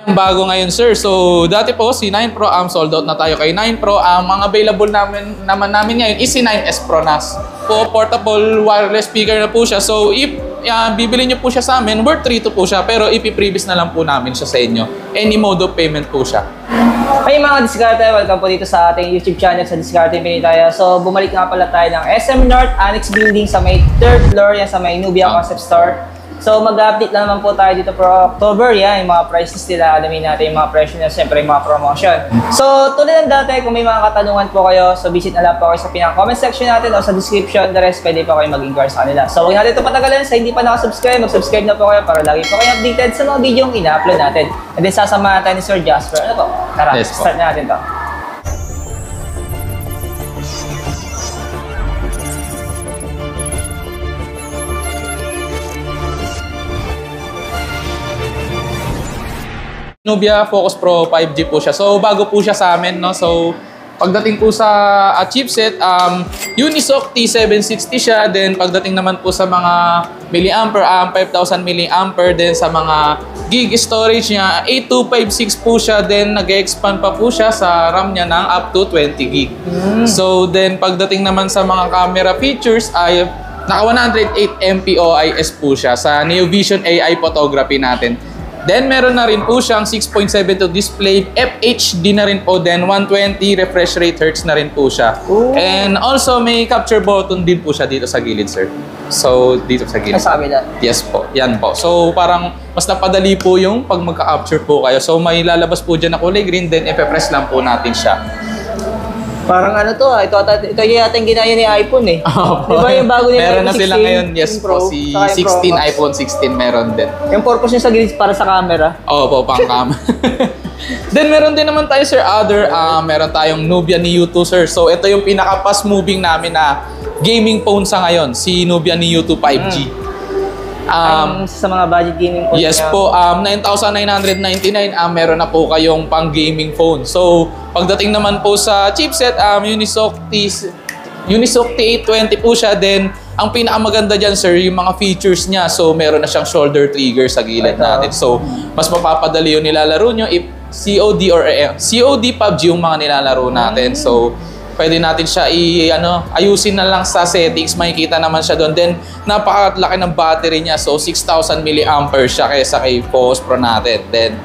Bago ngayon sir, so dati po si 9 Pro, sold out na tayo kay 9 Pro. Ang available naman namin ngayon is si 9S Pro NAS. Po, portable wireless speaker na po siya. So if bibili nyo po siya sa amin, worth 3 po siya, pero ipiprevious na lang po namin siya sa inyo. Any mode of payment po siya. Hey mga diskarte, welcome po dito sa ating YouTube channel sa Diskarte Pinitaya. So bumalik nga pala tayo ng SM North Annex Building sa may 3rd floor, yan sa may Nubia Concept Store. So mag-update lang naman po tayo dito for October, yan, yung mga prices nila, alamin natin yung mga presyo na, siyempre yung mga promotion. So tulad ng dati, kung may mga katanungan po kayo, so visit na lang po kayo sa pinaka-comment section natin o sa description, the rest pwede po kayo mag-inquire sa kanila. So huwag natin ito patagalan, sa hindi pa nakasubscribe, mag-subscribe na po kayo para lagi po kayo updated sa mga video yung ina-upload natin. And then sasamahan tayo ni Sir Jasper. Ano po? Tara, yes, start na natin to. Nubia Focus Pro 5G po siya. So bago po siya sa amin, no. So pagdating po sa chipset, Unisoc T760 siya. Then pagdating naman po sa mga milliampere, 5,000 milliampere. Then sa mga gig storage niya, 8256 po siya. Then nag-expand pa po siya sa RAM niya ng up to 20 gig. So then pagdating naman sa mga camera features ay naka 108 MP OIS po siya sa NeoVision AI photography natin. Then meron na rin po siyang 6.72 display, FHD na rin po, then 120 refresh rate hertz na rin po siya. Ooh. And also may capture button din po siya dito sa gilid, sir. So dito sa gilid. Nasabi na? Yes po, yan po. So parang mas napadali po yung pag magka-capture po kayo. So may lalabas po dyan na kulay green, then ipe-press lang po natin siya. Parang ano to ito yata yung ginaya ni iPhone eh. Di ba yung bago nila meron na sila ngayon, yes po, si 16, iPhone 16 meron din. Yung purpose niya sa gilid para sa camera? Oo po, pang camera. Then meron din naman tayo sir, meron tayong Nubia Neo 2 sir. So ito yung pinaka-fast moving namin na gaming phone sa ngayon, si Nubia Neo 2 5G. Sa mga budget gaming phone. Yes po, 9,999 meron na po kayong pang gaming phone. So pagdating naman po sa chipset, Unisoc T820 po siya. Then ang pinakamaganda dyan sir, yung mga features niya. So meron na siyang shoulder trigger sa gilid natin. So mas mapapadali yung nilalaro nyo if COD or COD PUBG yung mga nilalaro natin. So pwede natin siya ayusin na lang sa settings, makikita naman siya doon. Then napakalaki ng battery niya, so 6,000 mAh siya kaysa kay Focus Pro natin. Then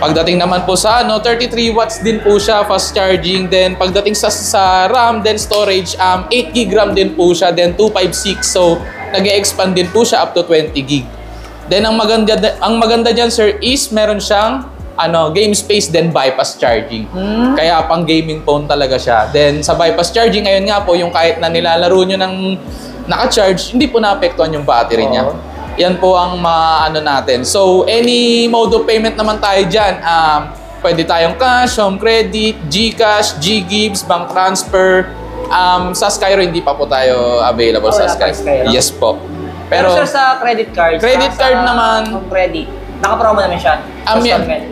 pagdating naman po sa 33 watts din po siya, fast charging. Then pagdating sa RAM, then storage, 8 GB RAM din po siya, then 256. So nag-e-expand din po siya up to 20 GB. Then ang maganda diyan sir is meron siyang game space, then bypass charging. Kaya pang gaming phone talaga siya. Then sa bypass charging, ngayon nga po, yung kahit na nilalaro nyo ng naka-charge, hindi po naapektuhan yung battery niya. Yan po ang natin. So any mode of payment naman tayo dyan. Pwede tayong cash, home credit, GCash, GGives, bank transfer. Sa Skyro hindi pa po tayo available sa Skyro. Yes po. Pero sir, sa credit card naman, home credit, naka-promo naman siya.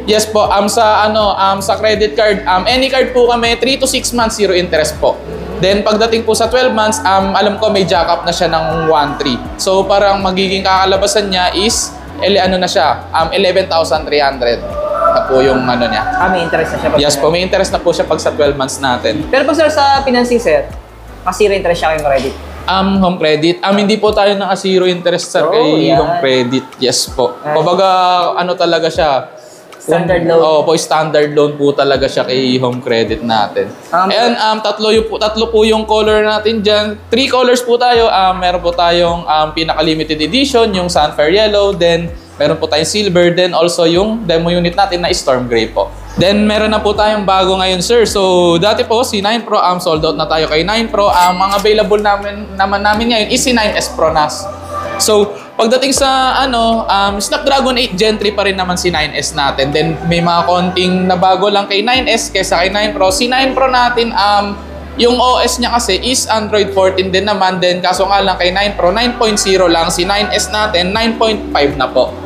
Yes po, sa credit card, any card po kami, 3 to 6 months, 0 interest po. Then pagdating po sa 12 months, alam ko may jack up na siya ng 1.3. So parang magiging kakalabasan niya is, na siya, 11,300 na po yung niya. May interest na siya. Yes po, may interest na po siya pag sa 12 months natin. Pero po sir, sa financing sir, kasi interest siya kayong credit? Home credit. Hindi po tayo naka-zero interest sir kay home credit. Yes po. Kumbaga, talaga siya. Standard loan. Po, standard loan po talaga siya kay home credit natin. And tatlo po yung color natin dyan. 3 colors po tayo. Meron po tayong pinaka-limited edition, yung Sunfire Yellow. Then, meron po tayong silver. Then, also yung demo unit natin na Storm Gray po. Then, meron na po tayong bago ngayon, sir. So, dati po, si 9 Pro, sold out na tayo kay 9 Pro. Ang available naman namin ngayon is si 9S Pro NAS. So, pagdating sa Snapdragon 8 Gen 3 pa rin naman si 9S natin. Then, may mga konting na bago lang kay 9S kaysa kay 9 Pro. Si 9 Pro natin, yung OS niya kasi is Android 14 din naman. Then, kaso nga lang kay 9 Pro, 9.0 lang. Si 9S natin, 9.5 na po.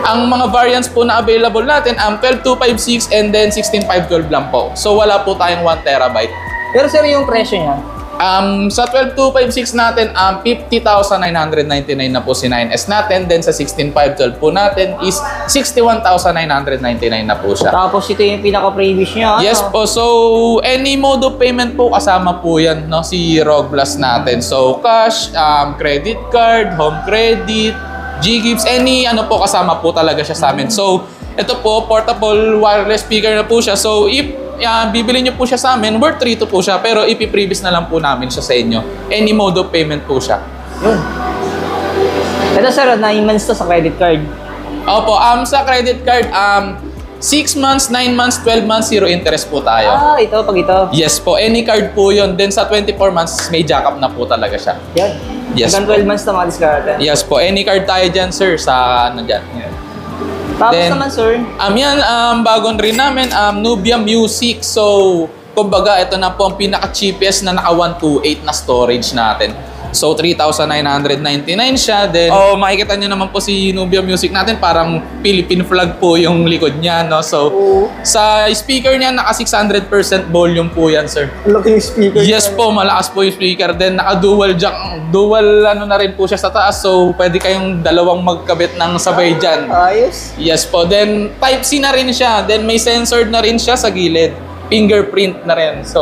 Ang mga variants po na available natin, 12,256 and then 16,512 lang po. So, wala po tayong 1 terabyte. Pero sir, yung presyo niya? Sa 12256 natin, 50,999 na po si 9S natin. Then sa 16512 po natin is 61,999 na po siya. Tapos ito yung pinaka-previous niya. Yes po. So, any mode of payment po kasama po yan, no? Si ROG Plus natin. So, cash, credit card, home credit, G-Gifts, any ano po kasama po talaga siya sa amin. So, ito po, portable wireless speaker na po siya. So, if bibili nyo po siya sa amin, worth 3 po siya. Pero ipiprevious na lang po namin siya sa inyo. Any mode of payment po siya. Yun. Ito sir, 9 months to sa credit card. Opo, sa credit card, 6 months, 9 months, 12 months, zero interest po tayo. Ito, pag ito. Yes po, any card po yun. Then sa 24 months, may jack-up na po talaga siya. Yan. Yes Hanggang 12 months na mga diskarte. Yes po, any card tayo dyan, sir, sa ano dyan. Tapos Then, naman sir, yan, bagon rin namin, Nubia Music. So, kumbaga, ito na po ang pinaka-cheapest na naka 128 na storage natin. So, 3,999 siya. Then, makikita nyo naman po si Nubia Music natin. Parang Philippine flag po yung likod niya, no? So, sa speaker niya, naka 600% volume po yan, sir. laki yung speaker. Yes po, malakas po yung speaker. Then, naka-dual jack. Dual ano na rin po siya sa taas. So, pwede kayong dalawang magkabit ng sabay dyan. Ayos. Yes po. Then, Type-C na rin siya. Then, may sensor na rin siya sa gilid. Fingerprint na rin. So,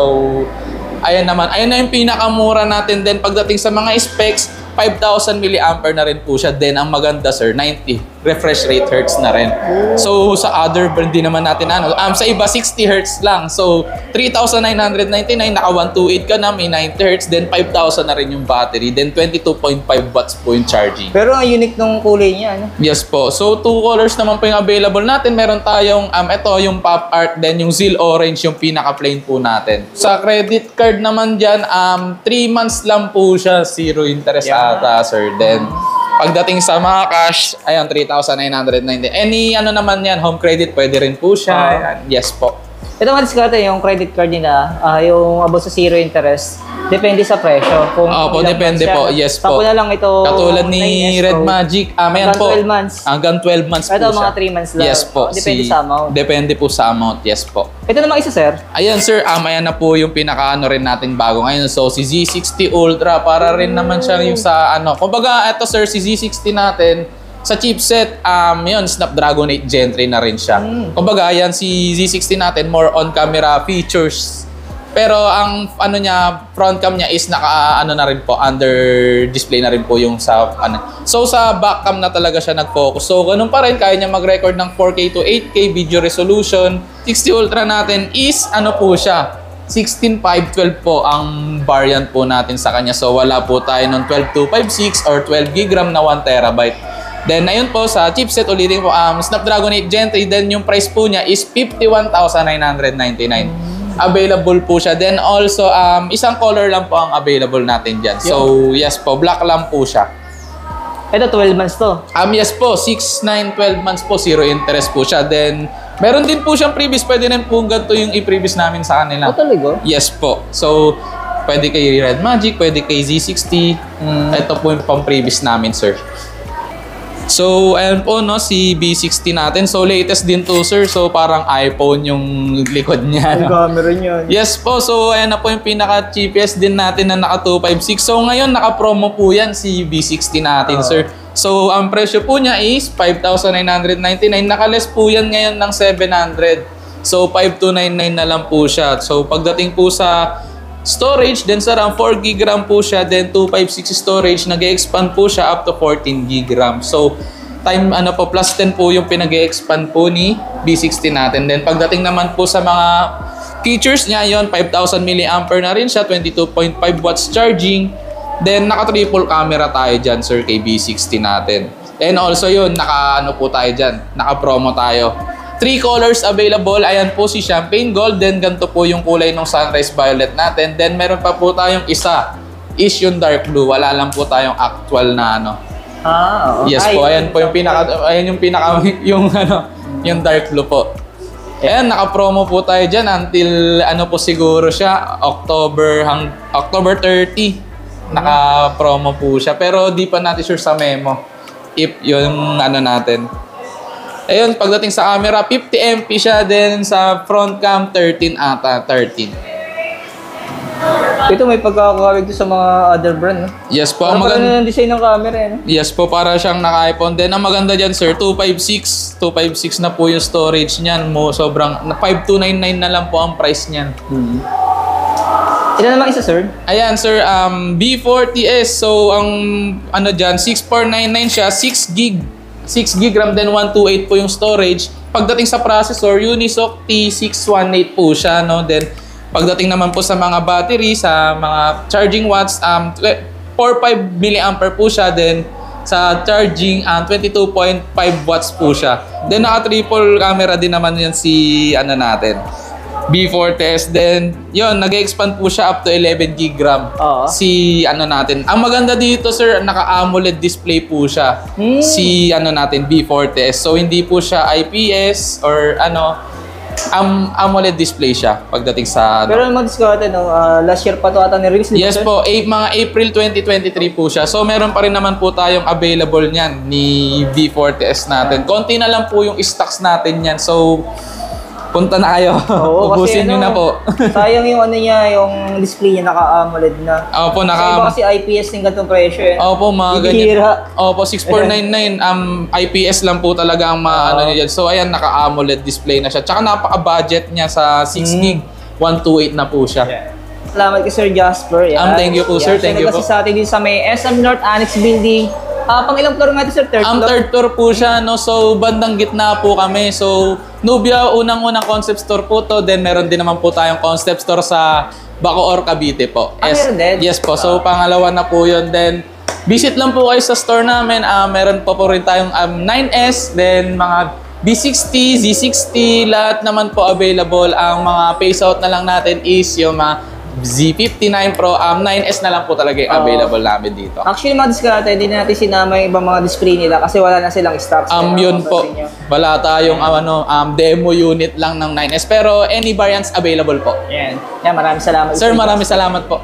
ayan naman. Ayan na yung pinakamura natin. Then, pagdating sa mga specs, 5,000 mAh na rin po siya. Then, ang maganda, sir, 90 refresh rate hertz na rin. So, sa other brand din naman natin, sa iba, 60 hertz lang. So, 3,999, naka 128 ka na, may 90 hertz. Then, 5,000 na rin yung battery. Then, 22.5 watts po yung charging. Pero ang unique nung kulay niya, ano? Yes po. So, 2 colors naman po yung available natin. Meron tayong, ito, yung pop art, then yung Zeal Orange, yung pinaka-plain po natin. Sa credit card naman dyan, 3 months lang po siya, zero interest ata, sir. Then, pagdating sa mga cash, ayun, 3,990. Any ano naman yan, home credit, pwede rin po siya. Ayan. Yes po. Ito mga diskarte, yung credit card nila, yung about sa zero interest, depende sa presyo. Kung Opo, ilang depende months po. siya. Yes po. Tapo na lang ito. Katulad ni 9S Red Pro. Magic. Mayan Hanggang po. 12 months. Hanggang 12 months Ito, po siya. mga 3 months lang. Yes po. Depende sa amount. Depende po sa amount. Yes po. Ito naman isa, sir. Ayan sir, ayan na po yung pinaka-ano rin natin bago ngayon. So si Z60 Ultra, para rin naman siya yung sa ano. Kumbaga, ito sir, si Z60 natin, sa chipset, yun, Snapdragon 8 Gen 3 na rin siya. Kumbaga, ayan, si Z60 natin, more on camera features. Pero ang ano niya, front cam niya is naka-ano na rin po, under display na rin po yung sa ano. So sa back cam na talaga siya nag-focus. So ganun pa rin, kaya niya mag-record ng 4K to 8K video resolution. 60 Ultra natin is ano po siya, 16512 po ang variant po natin sa kanya. So wala po tayo ng 12256 or 12 GB RAM na 1 terabyte. Then ayun po sa chipset ulitin po, Snapdragon 8 Gen 3, then yung price po niya is 51,999. Available po siya. Then also, isang color lang po ang available natin dyan. So, yes po, black lang po siya. Ito, 12 months to. Yes po, 6, 9, 12 months po, zero interest po siya. Then, meron din po siyang previous. Pwede rin po ganito yung i-previous namin sa kanila. Talaga? Yes po. So, pwede kay Red Magic, pwede kay Z60. Ito po yung pang-previous namin, sir. So, ayan po, no, si B60 natin. So, latest din to, sir. So, parang iPhone yung likod niya. Ang camera niya. Yes po. So, ayan na po yung pinaka-cheapest din natin na naka 256. So, ngayon, naka-promo po yan si B60 natin, sir. So, ang presyo po niya is 5,999. Naka-less po yan ngayon ng 700. So, 5,299 na lang po siya. So, pagdating po sa storage, then sa RAM, 4 GB RAM po siya, then 256 storage, nag-expand po siya up to 14 GB RAM. So, plus 10 po yung pinag-expand po ni B60 natin. Then, pagdating naman po sa mga features niya, yon 5,000 mAh na rin siya, 22.5 watts charging. Then, naka-triple camera tayo dyan, sir, kay B60 natin. And also yun, naka-ano po tayo dyan, naka-promo tayo. 3 colors available. Ayan po si Champagne Gold. Then, ganito po yung kulay ng Sunrise Violet natin. Then, meron pa po tayong isa. Is yung Dark Blue. Wala lang po tayong actual na ano. Oo. Yes po. Ayan po yung pinaka, yung Dark Blue po. Ayan, naka-promo po tayo dyan until ano po siguro siya, October 30. Naka-promo po siya. Pero di pa natin sure sa memo. If yung ano natin. Ayun, pagdating sa camera, 50 MP siya. Then sa front cam, 13 ata. 13. Ito may pagkakawig to sa mga other brand, no? Yes po, Parang ang pala maganda. ng design ng camera, no? Yes po, para siyang naka-iPhone. Then, ang maganda dyan, sir, 256 na po yung storage niyan. Sobrang, 5299 na lang po ang price niyan. Ilan naman isa, sir? Ayan, sir, B40S. So, ang ano dyan, 6499 siya, 6 gig RAM, then 128 po yung storage. Pagdating sa processor, Unisoc T618 po siya, no? Then, pagdating naman po sa mga battery, sa mga charging watts, 4.5 mAh po siya. Then, sa charging, 22.5 watts po siya. Then, naka-triple camera din naman yan si, ano natin, B40S. Then, yun, nag-expand po siya up to 11 gig RAM. Oo. Si, ano natin. Ang maganda dito, sir, naka-AMOLED display po siya. Si, ano natin, B40S. So, hindi po siya IPS or, ano, AMOLED display siya pagdating sa, ano. Pero naman discount, no? Last year pa ito ata ni-release, di ba, Yes sir? po, mga April 2023 po siya. So, meron pa rin naman po tayong available niyan ni B40S natin. Konti na lang po yung stocks natin yan. So, punta na kayo. Oo, kasi Ubusin nyo ano, na po. sayang yung ano niya, yung display niya naka-AMOLED na. Opo, Sa iba kasi IPS yung ganitong presyo, eh. Opo, mga Bibihira. ganyan. Opo, 6499. IPS lang po talaga ang ano niya dyan. So, ayan, naka-AMOLED display na siya. Tsaka napaka-budget niya sa 6 gig. 128 na po siya. Yeah. Salamat kay Sir Jasper. Yan. Thank you po, sir. Thank you po. Siya sa atin din sa may SM North Annex Building. Pang ilang floor nga ito, sir? Third Ang floor? third floor po siya, no? So, bandang gitna po kami. So, Nubia, unang-unang concept store po to. Then, meron din naman po tayong concept store sa Bacoor, Cavite po. Meron din? Yes po. So, pangalawa na po yun. Then, visit lang po kayo sa store namin. Meron pa po rin tayong 9S. Then, mga B60, Z60, lahat naman po available. Ang mga phase out na lang natin is yung mga Z59 Pro, 9S na lang po talaga yung available namin dito. Actually, mga discount, hindi na natin sinama yung ibang mga display nila kasi wala na silang stocks. Yun po. Wala tayong demo unit lang ng 9S. Pero any variants available po. Yan. Yan, maraming salamat. Sir, maraming salamat po.